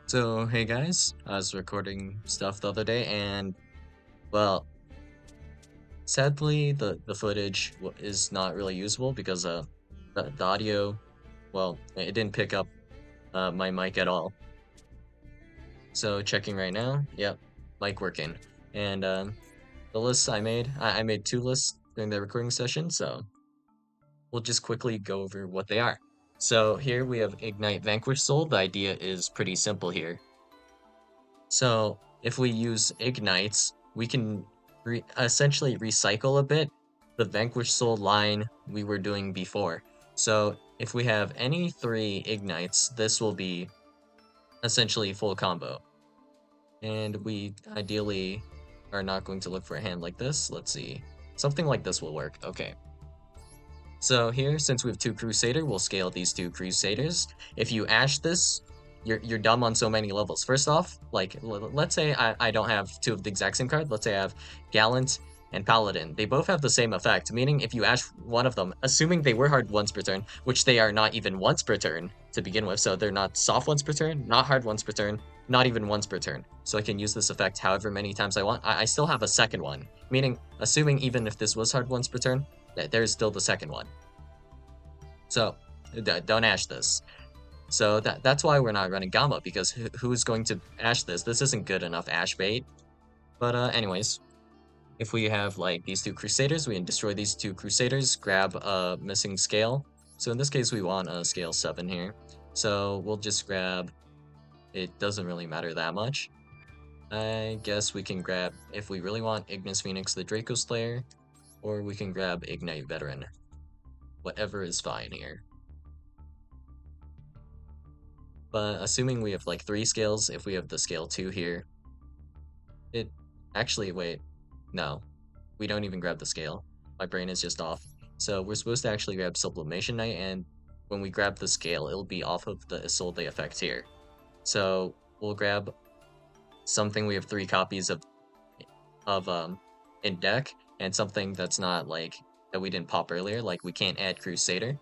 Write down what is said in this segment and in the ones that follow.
So, hey guys, I was recording stuff the other day, and well, sadly, the footage is not really usable because the audio, well, it didn't pick up my mic at all. So, checking right now, yep, mic working. And the lists I made two lists during the recording session, so we'll just quickly go over what they are. So, here we have Ignite Vanquish Soul. The idea is pretty simple here. So if we use ignites, we can essentially recycle a bit the Vanquish Soul line we were doing before. So if we have any three ignites, this will be essentially full combo. And we ideally are not going to look for a hand like this. Let's see. Something like this will work. Okay. So here, since we have two Crusader, we'll scale these two Crusaders. If you Ash this, you're dumb on so many levels. First off, like, let's say I don't have two of the exact same card. Let's say I have Gallant and Paladin. They both have the same effect, meaning if you Ash one of them, assuming they were hard once per turn, which they are not even once per turn to begin with, so they're not soft once per turn, not hard once per turn, not even once per turn. So I can use this effect however many times I want. I still have a second one, meaning assuming even if this was hard once per turn, there's still the second one. So don't Ash this. So that's why we're not running Gamma, because who's going to Ash this? This isn't good enough Ash bait. But anyways, if we have like these two Crusaders, we can destroy these two Crusaders, grab a missing scale. So in this case, we want a scale 7 here. So we'll just grab, it doesn't really matter that much. I guess we can grab, if we really want, Ignis Phoenix the Draco Slayer, or we can grab Ignite Veteran. Whatever is fine here. But assuming we have like 3 scales, if we have the scale 2 here, it actually, wait, no, we don't even grab the scale. My brain is just off. So we're supposed to actually grab Sublimation Knight, and when we grab the scale, it'll be off of the Isolde effect here. So we'll grab something we have 3 copies of in deck, and something that's not like that we didn't pop earlier, like we can't add Crusader.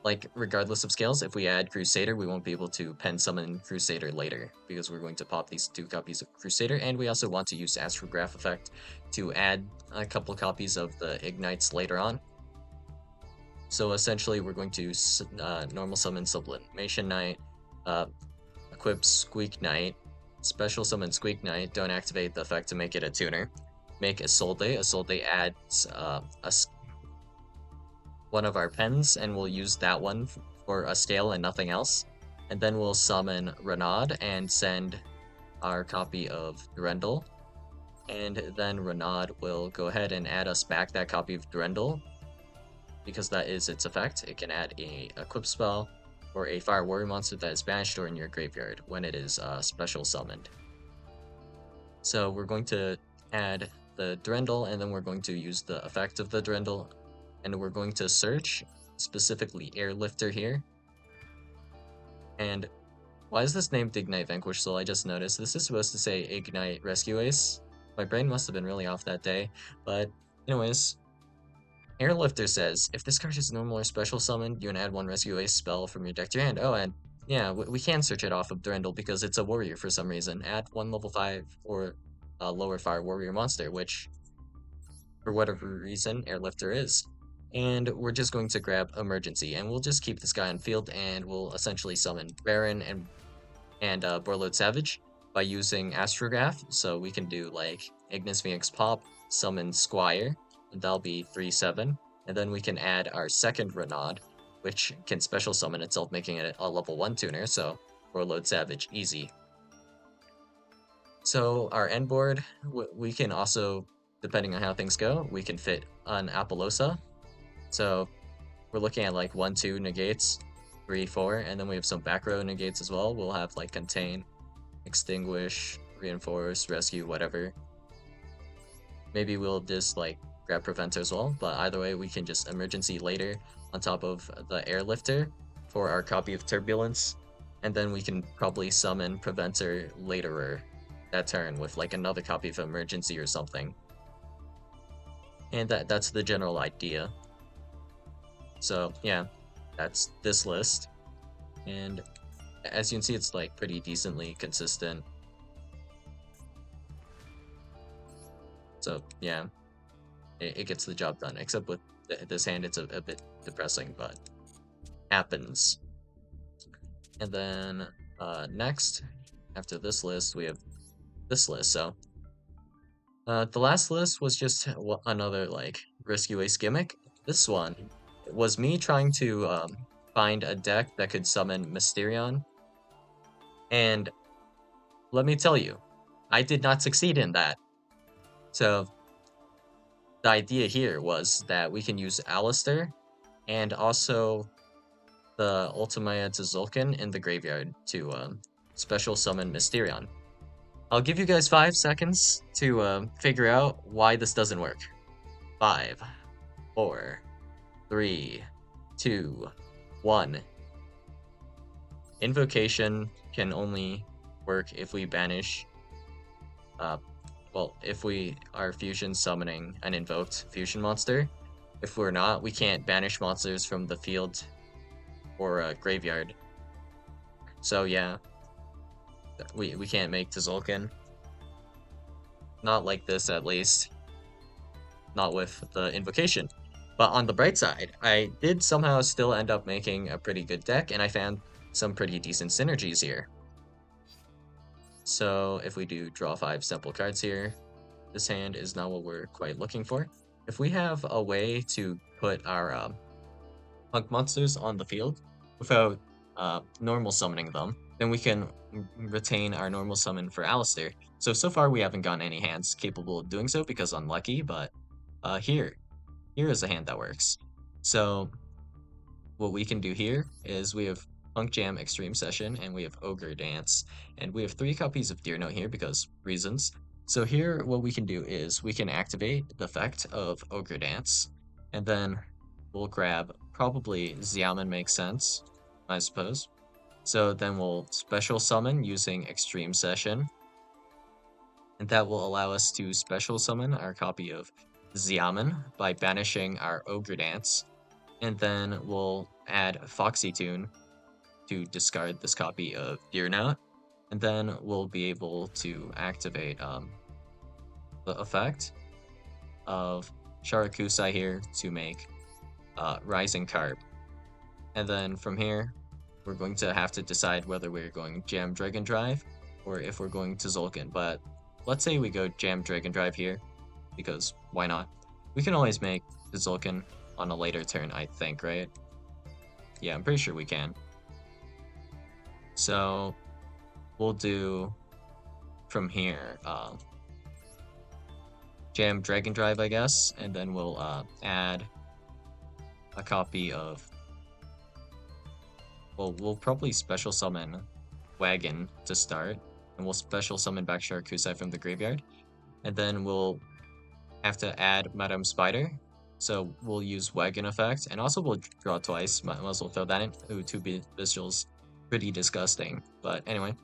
Like, regardless of scales, if we add Crusader, we won't be able to pen summon Crusader later, because we're going to pop these 2 copies of Crusader, and we also want to use Astrograph effect to add a couple copies of the Ignites later on. So essentially, we're going to normal summon Sublimation Knight, equip Squeak Knight, special summon Squeak Knight, don't activate the effect to make it a tuner, make Isolde. Isolde adds one of our pens, and we'll use that one for a scale and nothing else. And then we'll summon Renaud and send our copy of Durendal. And then Renaud will go ahead and add us back that copy of Durendal, because that is its effect. It can add a equip spell or a fire warrior monster that is banished or in your graveyard when it is special summoned. So we're going to add the Durendal, and then we're going to use the effect of the Durendal, and we're going to search, specifically Airlifter here. And why is this named Ignite Vanquish Soul? I just noticed. This is supposed to say Ignite Rescue Ace. My brain must have been really off that day. But anyways, Airlifter says, if this card is normal or special summoned, you can add 1 Rescue Ace spell from your deck to your hand. Oh, and yeah, we can search it off of Durendal because it's a warrior for some reason. Add 1 level 5 or a lower fire warrior monster, which, for whatever reason, Airlifter is. And we're just going to grab Emergency, and we'll just keep this guy on field, and we'll essentially summon Baron and Borlode Savage by using Astrograph. So we can do like Ignis Phoenix Pop, summon Squire, and that'll be 3/7. And then we can add our second Renaud, which can special summon itself, making it a level 1 tuner, so Borlode Savage, easy. So our end board, we can also, depending on how things go, we can fit an Apollosa. So we're looking at like 1, 2 negates, 3, 4, and then we have some back row negates as well. We'll have like Contain, Extinguish, Reinforce, Rescue, whatever. Maybe we'll just like grab Preventer as well, but either way, we can just Emergency later on top of the Airlifter for our copy of Turbulence, and then we can probably summon Preventer later that turn with like another copy of Emergency or something. And that's the general idea. So yeah, that's this list. And As you can see, it's like pretty decently consistent. So yeah, it gets the job done. Except with this hand, it's a bit depressing, but happens. And then next, after this list, we have this list. So the last list was just another like risky waste gimmick. This one was me trying to find a deck that could summon Mysterion, and let me tell you, I did not succeed in that. So the idea here was that we can use Alistair and also the Ultimate Tzolk'in in the graveyard to special summon Mysterion. I'll give you guys 5 seconds to figure out why this doesn't work. 5, 4, 3, 2, 1. Invocation can only work if we banish, if we are fusion summoning an invoked fusion monster. If we're not, we can't banish monsters from the field or graveyard. So yeah, we can't make Tzolk'in. Not like this, at least. Not with the invocation. But on the bright side, I did somehow still end up making a pretty good deck, and I found some pretty decent synergies here. So if we do draw 5 simple cards here, this hand is not what we're quite looking for. If we have a way to put our punk monsters on the field without normal summoning them, then we can retain our normal summon for Alistair. So far we haven't gotten any hands capable of doing so because unlucky, but here is a hand that works. So what we can do here is we have Punk Jam Extreme Session and we have Ogre Dance, and we have 3 copies of Deer Note here because reasons. So here what we can do is we can activate the effect of Ogre Dance, and then we'll grab probably Xiamen makes sense, I suppose. So then we'll special summon using Extreme Session, and that will allow us to special summon our copy of Xiamen by banishing our Ogre Dance, and then we'll add Foxy Tune to discard this copy of Deer Note, and then we'll be able to activate the effect of Sharakusai here to make Rising Carp. And then from here, we're going to have to decide whether we're going Jam Dragon Drive or if we're going to Tzolk'in. But let's say we go Jam Dragon Drive here, because why not? We can always make the Tzolk'in on a later turn, I think, right? Yeah, I'm pretty sure we can. So we'll do from here Jam Dragon Drive, I guess, and then we'll add a copy of, well, we'll probably special summon Wagon to start, and we'll special summon back Sharakusai from the graveyard, and then we'll have to add Madame Spider. So we'll use Wagon effect, and also we'll draw twice. Might as well throw that in. Ooh, 2 visuals. Pretty disgusting. But anyway,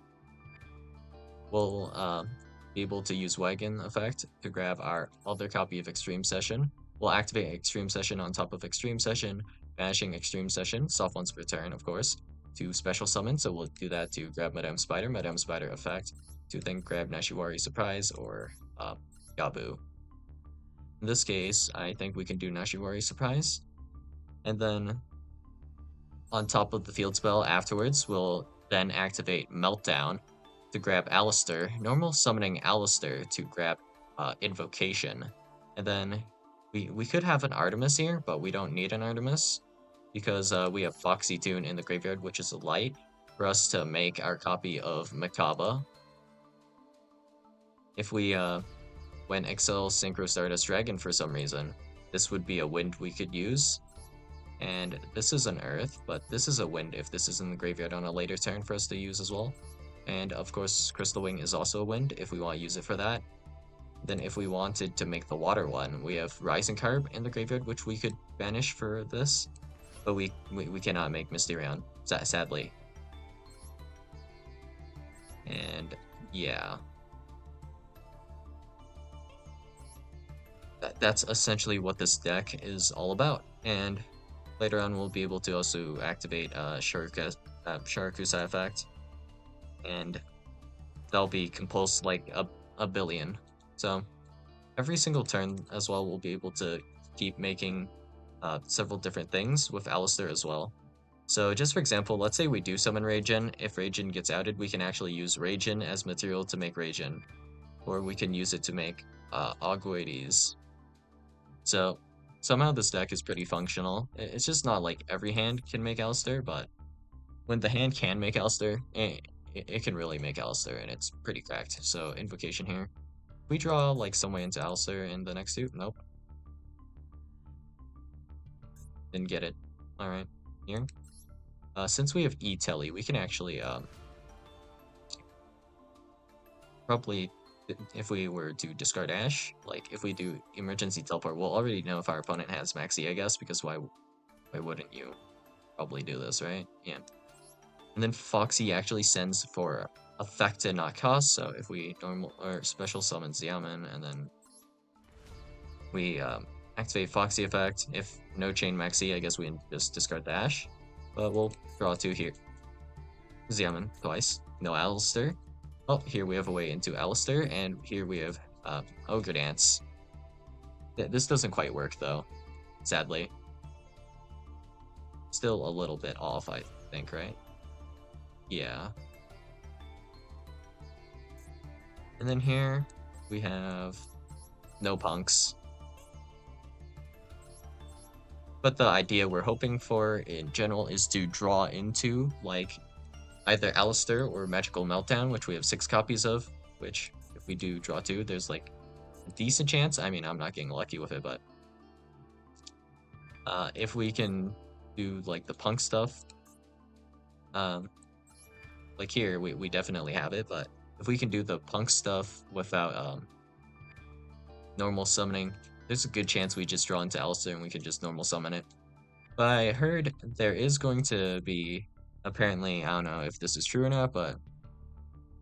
we'll be able to use Wagon effect to grab our other copy of Extreme Session. We'll activate Extreme Session on top of Extreme Session, banishing Extreme Session, soft ones per turn, of course, to special summon. So we'll do that to grab Madame Spider effect, to then grab Nashiwari Surprise or Gabu. In this case, I think we can do Nashiwari Surprise. And then on top of the field spell afterwards, we'll then activate Meltdown to grab Alistair, normal summoning Alistair to grab Invocation. And then we could have an Artemis here, but we don't need an Artemis because we have Foxy Tune in the graveyard, which is a light, for us to make our copy of Makaba. If we when Excel Synchro Stardust Dragon for some reason, this would be a wind we could use. And this is an earth, but this is a wind if this is in the graveyard on a later turn for us to use as well. And of course, Crystal Wing is also a wind if we want to use it for that. Then if we wanted to make the water one, we have Rising Carb in the graveyard, which we could banish for this. But we cannot make Mysterion, sadly. And yeah. That's essentially what this deck is all about. And later on, we'll be able to also activate Sharakusai effect and that'll be compulsed like a billion. So every single turn as well, we'll be able to keep making several different things with Alistair as well. So just for example, let's say we do summon Raijin. If Raijin gets outed, we can actually use Raijin as material to make Raijin, or we can use it to make Aguades. So somehow this deck is pretty functional. It's just not like every hand can make Alistair, but when the hand can make Alistair, it can really make Alistair, and it's pretty cracked. So Invocation here. We draw like some way into Alistair in the next suit. Nope. Didn't get it. Alright. Here. Since we have E-Telly, we can actually probably, if we were to discard Ash, like if we do emergency teleport, we'll already know if our opponent has Maxi, I guess, because why wouldn't you probably do this, right? Yeah. And then Foxy actually sends for effect and not cost, so if we normal or special summon Xiamen and then we activate Foxy effect, if no chain Maxi, I guess we can just discard the Ash. But we'll draw 2 here. Xiamen twice. No Alistair. Oh, here we have a way into Alistair, and here we have Ogre Dance. This doesn't quite work though, sadly. Still a little bit off, I think, right? Yeah. And then here we have no punks. But the idea we're hoping for in general is to draw into like either Alistair or Magical Meltdown, which we have 6 copies of, which if we do draw 2, there's like a decent chance. I mean, I'm not getting lucky with it, but if we can do like the punk stuff, like here, we definitely have it, but if we can do the punk stuff without normal summoning, there's a good chance we just draw into Alistair and we can just normal summon it. But I heard there is going to be, apparently, I don't know if this is true or not, but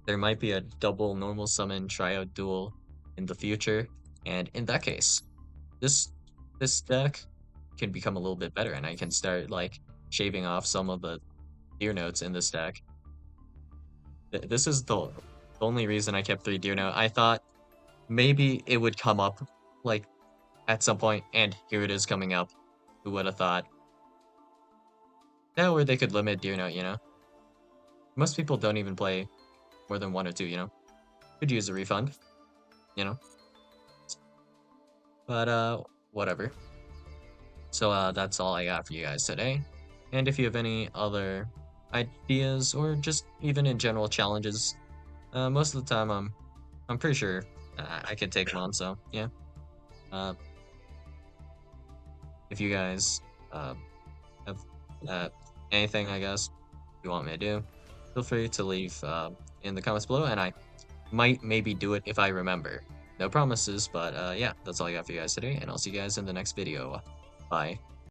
there might be a double normal summon tryout duel in the future, and in that case, this deck can become a little bit better, and I can start like shaving off some of the deer notes in this deck. This is the only reason I kept 3 deer note. I thought maybe it would come up like at some point, and here it is coming up. Who would have thought? That way they could limit deer note, you know? Most people don't even play more than 1 or 2, you know? Could use a refund, you know? But whatever. So that's all I got for you guys today. And if you have any other ideas or just even in general challenges, most of the time I'm pretty sure I can take them on. So yeah. Uh, if you guys have anything, I guess you want me to do, feel free to leave in the comments below, and I might maybe do it if I remember. No promises, but yeah, that's all I got for you guys today, and I'll see you guys in the next video. Bye.